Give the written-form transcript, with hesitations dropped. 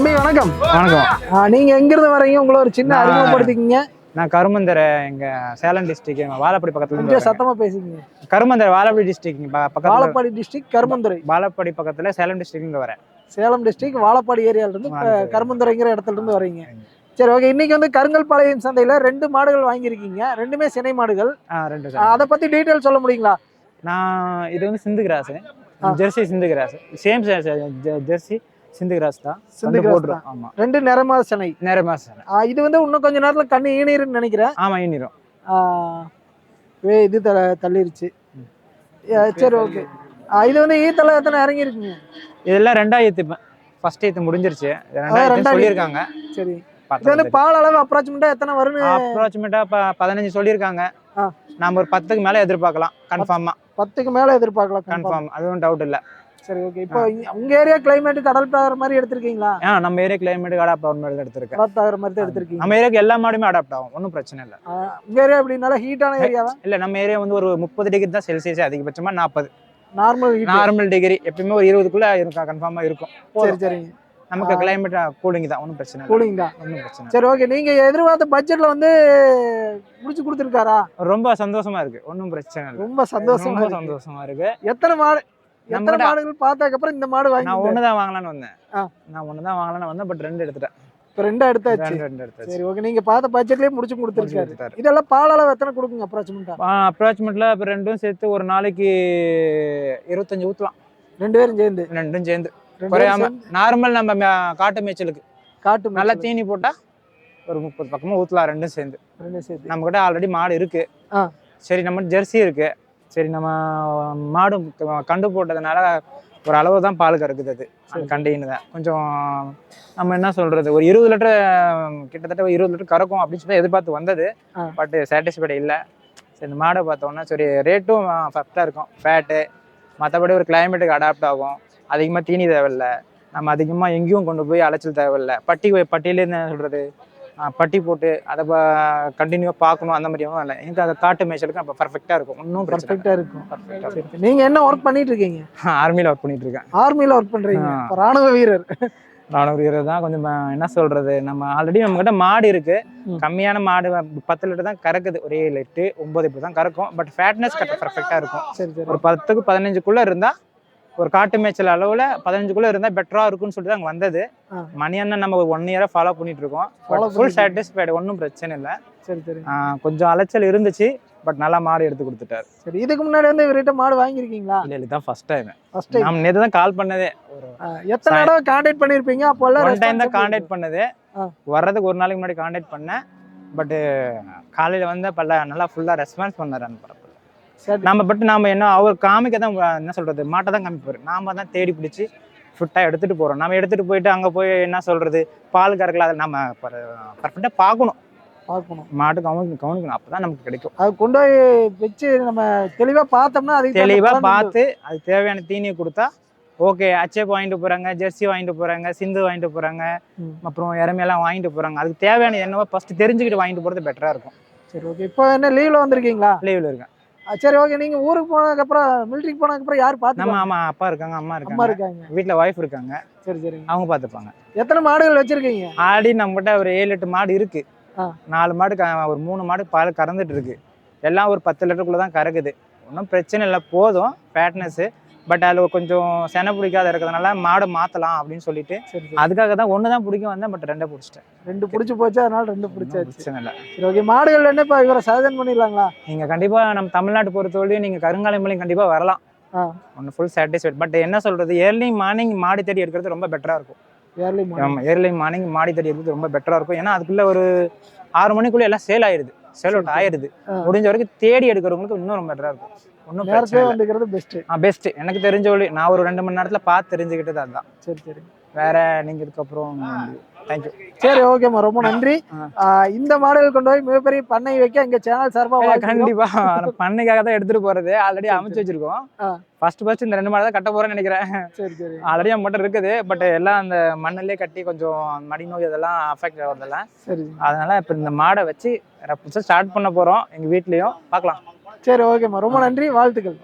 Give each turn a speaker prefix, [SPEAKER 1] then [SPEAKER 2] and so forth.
[SPEAKER 1] தம்பி வணக்கம்.
[SPEAKER 2] வணக்கம்.
[SPEAKER 1] நீங்க எங்கிருந்து வரீங்க? உங்களை ஒரு சின்ன அறிமுகப்படுத்திக்கிங்க.
[SPEAKER 2] நான் கருமந்தரை, எங்க சேலம் டிஸ்ட்ரிக்ட் வாழப்பாடி பக்கத்துல
[SPEAKER 1] கொஞ்சம் சத்தமா பேசுங்க.
[SPEAKER 2] கருமந்தரை வாழப்பாடி டிஸ்ட்ரிக்ட் பக்கத்துல.
[SPEAKER 1] வாழப்பாடி டிஸ்ட்ரிக்ட் கருமந்துறை.
[SPEAKER 2] வாழப்பாடி பக்கத்துல சேலம் டிஸ்ட்ரிக்ட்ல வரேன்.
[SPEAKER 1] சேலம் டிஸ்ட்ரிக்ட் வாழப்பாடி ஏரியால இருந்து கருமந்துறைங்கிற இடத்துல இருந்து வரீங்க. சரி, ஓகே. இன்னைக்கு வந்து கருங்கல்பாளையம் சந்தையில 2 மாடுகள் வாங்கியிருக்கீங்க. ரெண்டுமே சினை மாடுகள். அதை பத்தி டீட்டெயில் சொல்ல முடியுங்களா?
[SPEAKER 2] நான் இது வந்து சிந்து கிராஸ், ஜெர்சி சிந்து கிராஸ், சேம் ஜெர்சி சிந்து கிராஸ் தான். சிந்து போடுறோம். ஆமா, 2
[SPEAKER 1] நிறமா சினை.
[SPEAKER 2] நிறமா சினை.
[SPEAKER 1] இது வந்து இன்னும் கொஞ்ச நேரத்துல கண்ணு ஈனிருன்னு நினைக்கிறேன்.
[SPEAKER 2] ஆமா, ஈனிரும்.
[SPEAKER 1] இது தள்ளிருச்சு. சரி, ஓகே. இது வந்து ஈத்தல எத்தனை இறங்கி இருக்குங்க?
[SPEAKER 2] இதெல்லாம் 2 ஃபர்ஸ்ட் ஈத்து முடிஞ்சிருச்சு. 2 சொல்லியிருக்காங்க.
[SPEAKER 1] சரி, இது வந்து பால் அளவு அப்ராக்சிமேட்டா எத்தனை வரும்னு?
[SPEAKER 2] அப்ராக்சிமேட்டா 15 சொல்லியிருக்காங்க. நாம ஒரு 10க்கு மேல எதிர்பார்க்கலாம். கன்ஃபார்மா
[SPEAKER 1] 10க்கு மேல எதிர்பார்க்கலாம்.
[SPEAKER 2] கன்ஃபார்ம், அதுவும் டவுட் இல்ல.
[SPEAKER 1] சரி, ஓகே. இப்போ உங்க ஏரியா கிளைமேட் கடல் பாக்குற மாதிரி எடுத்திருக்கீங்களா?
[SPEAKER 2] நம்ம ஏரியா கிளைமேட் அடாப்ட் ஆகிற மாதிரி தான் எடுத்திருக்கேன்.
[SPEAKER 1] அடாப்ட் ஆகிற மாதிரி தான் எடுத்திருக்கீங்க.
[SPEAKER 2] நம்ம ஏரியாக்கு எல்லா மாடுமே அடாப்ட் ஆகும், ஒன்றும் பிரச்சனை இல்லை.
[SPEAKER 1] உங்க ஏரியா எப்படினால ஹீட்டான ஏரியாவா?
[SPEAKER 2] இல்ல, நம்ம ஏரியா வந்து ஒரு 30 டிகிரி தான் செல்சியஸ், அதிகபட்சமா 40
[SPEAKER 1] நார்மல்
[SPEAKER 2] டிகிரி. எப்பயுமே ஒரு 20க்குள்ள இருக்கும், கன்ஃபார்மா இருக்கும்.
[SPEAKER 1] சரி, சரிங்க.
[SPEAKER 2] நமக்கு கிளைமேட் கூலிங் தான், ஒன்றும் பிரச்சனை இல்லை.
[SPEAKER 1] கூலிங் தான், ஒன்றும் பிரச்சனை. சரி, ஓகே. நீங்க எதிர்பார்த்த பட்ஜெட்ல வந்து முடிச்சு கொடுத்துருக்காரா?
[SPEAKER 2] ரொம்ப சந்தோஷமா இருக்கு, ஒன்றும் பிரச்சனை இல்லை.
[SPEAKER 1] ரொம்ப சந்தோஷமா
[SPEAKER 2] இருக்கு.
[SPEAKER 1] எத்தனை மாடுகள் பார்த்ததுக்கு அப்புறம் இந்த மாடு வாங்கி?
[SPEAKER 2] நான் ஒண்ணுதான் வாங்கலாம்னு வந்தேன். பட் 2 எடுத்துட்டேன்.
[SPEAKER 1] இப்போ 2 எடுத்தாச்சு. சரி, ஓகே. நீங்க பார்த்த பட்ஜெட்லயே முடிச்சு கொடுத்துருக்காரு. இதெல்லாம் பால் அளவு எத்தனை கொடுக்குங்க அப்ராக்சிமேட்டா?
[SPEAKER 2] அப்ராக்சிமேட்ல இப்போ 2ம் சேர்த்து ஒரு நாளைக்கு 25 ஊத்தலாம்.
[SPEAKER 1] 2 பேரும் சேர்ந்து?
[SPEAKER 2] 2ம் சேர்ந்து குறையாம. நார்மல் நம்ம காட்டு மேய்ச்சலுக்கு நல்லா தீனி போட்டா ஒரு 30 பக்கமா ஊத்தலாம். 2ம் சேர்ந்து. நம்ம கிட்ட ஆல்ரெடி மாடு இருக்கு. சரி, நம்ம ஜெர்சி இருக்கு. சரி, நம்ம மாடு கண்டு போட்டதுனால ஒரு அளவு தான் பால் கறக்குது. அது கண்டின்னு தான் கொஞ்சம் நம்ம என்ன சொல்றது, ஒரு 20 லிட்டர் கிட்டத்தட்ட 20 லிட்டர் கறக்கும் அப்படின்னு சொல்லி எதிர்பார்த்து வந்தது. பட் சாட்டிஸ்ஃபைடு இல்லை. சரி, இந்த மாடை பார்த்தோம்னா சரி, ரேட்டும் ஃபஸ்ட்டாக இருக்கும், ஃபேட்டு, மற்றபடி ஒரு கிளைமேட்டுக்கு அடாப்ட் ஆகும். அதிகமாக தீனி தேவையில்லை, நம்ம அதிகமாக எங்கேயும் கொண்டு போய் அலைச்சல் தேவையில்லை. பட்டியில என்ன சொல்றது, பட்டி போட்டு அதை கண்டினியூவா பார்க்கணும், அந்த மாதிரியும் இல்லை. எனக்கு அதை காட்டு மேய்ச்சலுக்கு அப்போ பர்ஃபெக்டாக இருக்கும், இன்னும் பர்ஃபெக்டாக
[SPEAKER 1] இருக்கும். நீங்க என்ன ஒர்க் பண்ணிட்டு இருக்கீங்க?
[SPEAKER 2] ஆர்மியில் ஒர்க் பண்ணிட்டு இருக்கேன்.
[SPEAKER 1] ஆர்மியில் ஒர்க் பண்றீங்க? ராணுவ வீரர்
[SPEAKER 2] தான். கொஞ்சம் என்ன சொல்றது, நம்ம ஆல்ரெடி நம்ம கிட்ட மாடு இருக்கு. கம்மியான மாடு 10 லிட்டர் தான் கறக்குது, ஒரு 7, 8, 9 இப்படி தான் கறக்கும். பட் ஃபேட்னஸ் பர்ஃபெக்டா இருக்கும். ஒரு 10க்கு 15க்குள்ள இருந்தா, ஒரு காட்டு மேய்ச்சல் அளவுல 15க்குள்ள இருந்தா பெட்டரா இருக்கும்னு சொல்லிட்டு அங்க வந்தது. மணி அண்ணன் நம்ம 1 இயரா ஃபாலோ பண்ணிட்டு இருக்கோம். ஃபுல் சாட்டிஸ்ஃபைடு, ஒன்றும் பிரச்சனை இல்லை. சரி, கொஞ்சம் அலைச்சல் இருந்துச்சு, பட் நல்லா மாடு எடுத்து கொடுத்துட்டாரு.
[SPEAKER 1] சரி, இதுக்கு முன்னாடி வந்து இவர்கிட்ட மாடு வாங்கியிருக்கீங்களா?
[SPEAKER 2] இல்ல, இதுதான் ஃபர்ஸ்ட் டைம். நான் நேத்து தான் கால் பண்ணதே.
[SPEAKER 1] எத்தனை தடவை கான்டாக்ட் பண்ணிருப்பீங்க? அப்போ
[SPEAKER 2] ஒன் டைம் தான் கான்டாக்ட் பண்ணது. வர்றதுக்கு ஒரு நாளைக்கு முன்னாடி கான்டாக்ட் பண்ணேன். பட் காலையில வந்து நல்லா ஃபுல்லா ரெஸ்பான்ஸ் பண்ணாரு அந்த பரப்பு. நாம என்ன அவர் காமிக்க தான், என்ன சொல்றது, மாட்டை தான் காமிப்பாரு. நாம தான் தேடி பிடிச்சி ஃபிட்டா எடுத்துட்டு போறோம். நம்ம எடுத்துட்டு போயிட்டு அங்க போய் என்ன சொல்றது, பால் கறக்கல, அதை நம்ம பர்ஃபெக்டா பார்க்கணும். மாட்டு கவனிக்கணும், அப்பதான் நமக்கு கிடைக்கும்.
[SPEAKER 1] அது கொண்டு போய் வச்சு நம்ம தெளிவா பார்த்தோம்னா, அது
[SPEAKER 2] தெளிவா பார்த்து அது தேவையான தீனியை கொடுத்தா ஓகே. அச்சேப் வாங்கிட்டு போறாங்க, ஜெர்சி வாங்கிட்டு போறாங்க, சிந்து வாங்கிட்டு போறாங்க, அப்புறம் இறமையெல்லாம் வாங்கிட்டு போறாங்க. அதுக்கு தேவையான என்னவோ ஃபர்ஸ்ட் தெரிஞ்சுக்கிட்டு வாங்கிட்டு போறது பெட்டரா இருக்கும்.
[SPEAKER 1] சரி, ஓகே. இப்போ என்ன லீவ்ல வந்திருக்கீங்களா?
[SPEAKER 2] லீவ்ல இருக்கேன்.
[SPEAKER 1] சரி, ஓகே. நீங்க ஊருக்கு போனதுக்கு அப்புறம், மிலிட்டரிக்கு போனதுக்கு அப்புறம் யார் பாத்துப்பாங்க?
[SPEAKER 2] ஆமா, அப்பா இருக்காங்க, அம்மா இருக்காங்க, வீட்டுல வைஃப் இருக்காங்க. சரி, அவங்க பாத்துப்பாங்க.
[SPEAKER 1] எத்தனை மாடுகள் வச்சிருக்கீங்க?
[SPEAKER 2] ஆல்ரெடி நம்ம கிட்ட ஒரு 7, 8 மாடு இருக்கு. 4 மாடு, ஒரு 3 மாடு பால் கறந்துட்டு இருக்கு. எல்லாம் ஒரு 10 லிட்டருக்குள்ள தான் கறக்குது. ஒன்றும் பிரச்சனை இல்லை, போதும் ஃபேட்னஸ். பட் அதில் கொஞ்சம் செனை பிடிக்காத இருக்கிறதுனால மாடு மாற்றலாம் அப்படின்னு சொல்லிட்டு, அதுக்காக தான் 1 தான் பிடிக்கும் வந்தேன். பட் 2 பிடிச்சிட்டேன்.
[SPEAKER 1] 2 பிடிச்சி போச்சு, அதனால 2 பிடிச்சாச்சு.
[SPEAKER 2] பிரச்சனை இல்லை.
[SPEAKER 1] சரி, ஓகே. மாடுகள் என்ன இப்போ இவரை சஜன் பண்ணிடலாங்களா?
[SPEAKER 2] நீங்கள் கண்டிப்பாக நம்ம தமிழ்நாட்டு பொறுத்தவரையும் நீங்கள் கருங்காலமலையும் கண்டிப்பாக வரலாம். ஒன்று ஃபுல் சாட்டிஸ்ஃபைட். பட் என்ன சொல்கிறது, ஏர்லி மார்னிங் மாடி தேடி எடுக்கிறது ரொம்ப பெட்டராக இருக்கும். ஏர்லி மார்னிங் மாடி தேடி எடுக்கிறது ரொம்ப பெட்டராக இருக்கும். ஏன்னா அதுக்குள்ளே ஒரு 6 மணிக்குள்ளே எல்லாம் சேல் ஆயிடுது, சேல் அவுட் ஆயிடுது. முடிஞ்ச வரைக்கும் தேடி எடுக்கிறவங்களுக்கு இன்னும் ரொம்ப பெட்டராக இருக்கும். ஒன்றும் பெஸ்ட் எனக்கு தெரிஞ்ச வழி. நான் ஒரு 2 மணி நேரத்தில் பார்த்து தெரிஞ்சுக்கிட்டது அதுதான். சரி, வேற நீங்கள் இதுக்கப்புறம் தேங்க்யூ.
[SPEAKER 1] சரி, ஓகேம்மா, ரொம்ப நன்றி. இந்த மாடல் கொண்டு போய் மிகப்பெரிய பண்ணை வைக்க எங்க சேனல் சார்பாக
[SPEAKER 2] கண்டிப்பா பண்ணைக்காக தான் எடுத்துட்டு போறது. ஆல்ரெடி அமைச்சு வச்சிருக்கோம். ஃபர்ஸ்ட் இந்த 2 மாடு தான் கட்ட போறேன்னு நினைக்கிறேன். சரி, ஆல்ரெடி மட்டும் இருக்குது. பட் எல்லாம் அந்த மண்ணிலே கட்டி கொஞ்சம் மடி நோய் இதெல்லாம் அஃபெக்ட் ஆகுறதெல்லாம். சரி, அதனால இப்ப இந்த மாடை வச்சு ஸ்டார்ட் பண்ண போறோம் எங்க வீட்லயும். பார்க்கலாம்.
[SPEAKER 1] சரி, ஓகேம்மா, ரொம்ப நன்றி, வாழ்த்துக்கள்.